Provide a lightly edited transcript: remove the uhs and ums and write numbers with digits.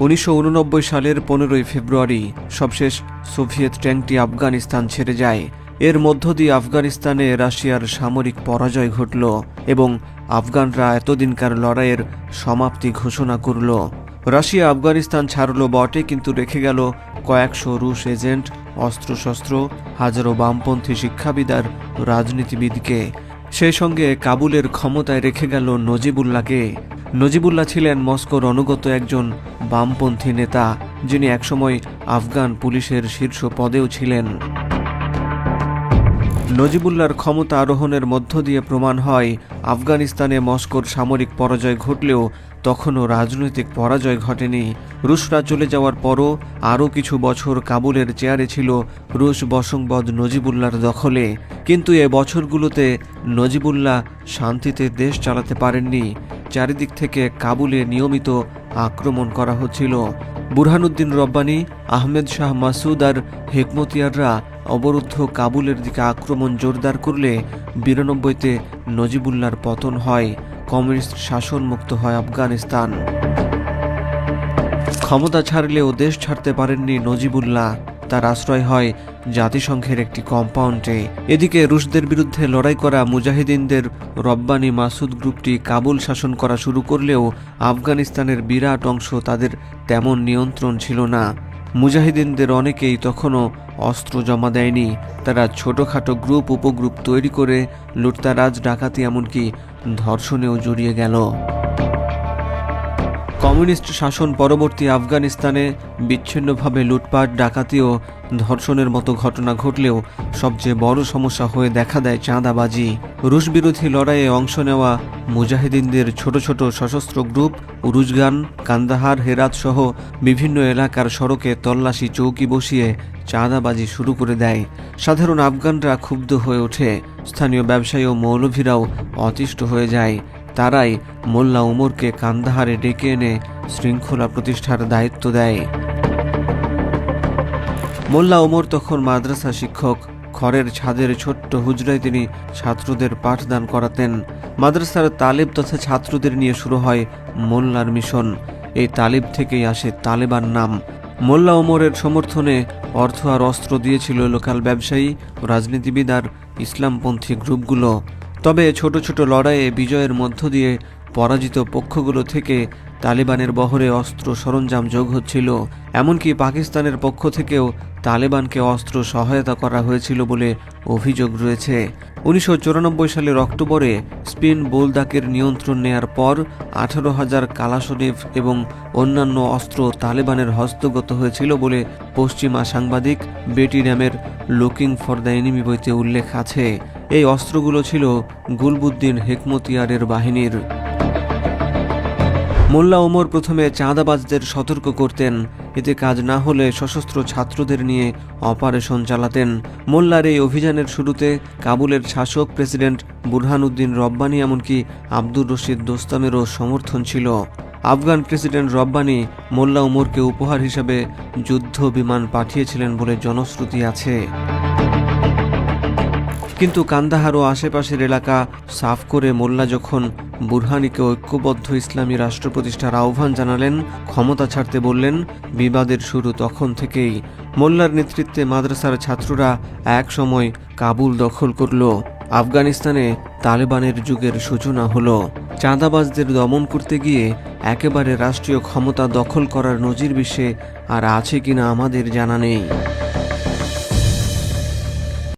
1989 সালের 15 ফেব্রুয়ারি সবশেষ সোভিয়েত ট্যাঙ্কটি আফগানিস্তান ছেড়ে যায়। এর মধ্য দিয়ে আফগানিস্তানে রাশিয়ার সামরিক পরাজয় ঘটল এবং আফগানরা এতদিনকার লড়াইয়ের সমাপ্তি ঘোষণা করল। রাশিয়া আফগানিস্তান ছাড়ল বটে, কিন্তু রেখে গেল কয়েকশো রুশ এজেন্ট, অস্ত্রশস্ত্র, হাজারো বামপন্থী শিক্ষাবিদ আর রাজনীতিবিদকে। সেই সঙ্গে কাবুলের ক্ষমতায় রেখে গেল নজিবুল্লাহকে। নজিবুল্লাহ ছিলেন মস্কোর অনুগত একজন বামপন্থী নেতা, যিনি একসময় আফগান পুলিশের শীর্ষ পদেও ছিলেন। নজিবুল্লাহর ক্ষমতা আরোহণের মধ্য দিয়ে প্রমাণ হয় আফগানিস্তানে মস্কোর সামরিক পরাজয় ঘটলেও তখনও রাজনৈতিক পরাজয় ঘটেনি। রুশরা চলে যাওয়ার পরও আরও কিছু বছর কাবুলের চেয়ারে ছিল রুশ বশংবদ নজিবুল্লাহর দখলে। কিন্তু এ বছরগুলোতে নজিবুল্লাহ শান্তিতে দেশ চালাতে পারেননি। চারিদিক থেকে কাবুলে নিয়মিত আক্রমণ করা হচ্ছিল। বুরহানুদ্দিন রব্বানী, আহমেদ শাহ মাসুদ আর হেকমতিয়াররা অবরুদ্ধ কাবুলের দিকে আক্রমণ জোরদার করলে 92তে নজিবুল্লাহর পতন হয়। কমিউনিস্ট শাসন মুক্ত হয় আফগানিস্তান। ক্ষমতা ছাড়লেও দেশ ছাড়তে পারেননি নজিবুল্লাহ। তার আশ্রয় হয় জাতিসংঘের একটি কম্পাউন্ডে। এদিকে রুশদের বিরুদ্ধে লড়াই করা মুজাহিদিনদের রব্বানী মাসুদ গ্রুপটি কাবুল শাসন করা শুরু করলেও আফগানিস্তানের বিরাট অংশ তাদের তেমন নিয়ন্ত্রণ ছিল না। মুজাহিদিনদের অনেকেই তখনও অস্ত্র জমা দেয়নি। তারা ছোটখাটো গ্রুপ উপগ্রুপ তৈরি করে লুটতারাজ, ডাকাতি, এমনকি ধর্ষণেও জড়িয়ে গেল। কমিউনিস্ট শাসন পরবর্তী আফগানিস্তানে বিচ্ছিন্নভাবে লুটপাট, ডাকাতি ও ধর্ষণের মতো ঘটনা ঘটলেও সবচেয়ে বড় সমস্যা হয়ে দেখা দেয় চাঁদাবাজি। রুশ বিরোধী লড়াইয়ে অংশ নেওয়া মুজাহিদিনদের ছোট ছোট সশস্ত্র গ্রুপ উরুজগান, কান্দাহার, হেরাত সহ বিভিন্ন এলাকার সড়কে তল্লাশি চৌকি বসিয়ে চাঁদাবাজি শুরু করে দেয়। সাধারণ আফগানরা ক্ষুব্ধ হয়ে ওঠে। স্থানীয় ব্যবসায়ী ও মৌলভীরাও অতিষ্ঠ হয়ে যায়। তারাই মোল্লা ওমরকে কান্দাহারে ডেকে এনে শৃঙ্খলা প্রতিষ্ঠার দায়িত্ব দেয়। মোল্লা ওমর তখন মাদ্রাসা শিক্ষক। খড়ের ছাদের ছোট্ট হুজরায় তিনি ছাত্রদের পাঠদান করাতেন। মাদ্রাসার তালিব তথা ছাত্রদের নিয়ে শুরু হয় মোল্লার মিশন। এই তালিব থেকেই আসে তালেবান নাম। মোল্লা ওমরের সমর্থনে অর্থ আর অস্ত্র দিয়েছিল লোকাল ব্যবসায়ী, রাজনীতিবিদ আর ইসলামপন্থী গ্রুপগুলো। তবে ছোট ছোট লড়াইয়ে বিজয়ের মধ্য দিয়ে পরাজিত পক্ষগুলো থেকে তালেবানের বহরে অস্ত্র সরঞ্জাম যোগ হচ্ছিল। এমনকি পাকিস্তানের পক্ষ থেকেও তালেবানকে অস্ত্র সহায়তা করা হয়েছিল বলে অভিযোগ রয়েছে। 1994 সালের অক্টোবরে স্পিন বোলদাকের নিয়ন্ত্রণ নেয়ার পর 18,000 কালাশনিভ এবং অন্যান্য অস্ত্র তালেবানের হস্তগত হয়েছিল বলে পশ্চিমা সাংবাদিক বেটি র্যামের লুকিং ফর দ্য এনিমি বইতে উল্লেখ আছে। এই অস্ত্রগুলো ছিল গুলবুদ্দিন হেকমতিয়ারের বাহিনীর। মোল্লা ওমর প্রথমে চাঁদাবাজদের সতর্ক করতেন। এতে কাজ না হলে সশস্ত্র ছাত্রদের নিয়ে অপারেশন চালাতেন। মোল্লার এই অভিযানের শুরুতে কাবুলের শাসক প্রেসিডেন্ট বুরহানুদ্দিন রব্বানী, এমনকি আব্দুর রশিদ দোস্তামেরও সমর্থন ছিল। আফগান প্রেসিডেন্ট রব্বানী মোল্লা ওমরকে উপহার হিসেবে যুদ্ধ বিমান পাঠিয়েছিলেন বলে জনশ্রুতি আছে। কিন্তু কান্দাহার ও আশেপাশের এলাকা সাফ করে মোল্লা যখন বুরহানিকে ঐক্যবদ্ধ ইসলামী রাষ্ট্র প্রতিষ্ঠার আহ্বান জানালেন, ক্ষমতা ছাড়তে বললেন, বিবাদের শুরু তখন থেকেই। মোল্লার নেতৃত্বে মাদ্রাসার ছাত্ররা এক সময় কাবুল দখল করল। আফগানিস্তানে তালেবানের যুগের সূচনা হলো। চাঁদাবাজদের দমন করতে গিয়ে একেবারে রাষ্ট্রীয় ক্ষমতা দখল করার নজির বিশ্বে আর আছে কিনা আমাদের জানা নেই।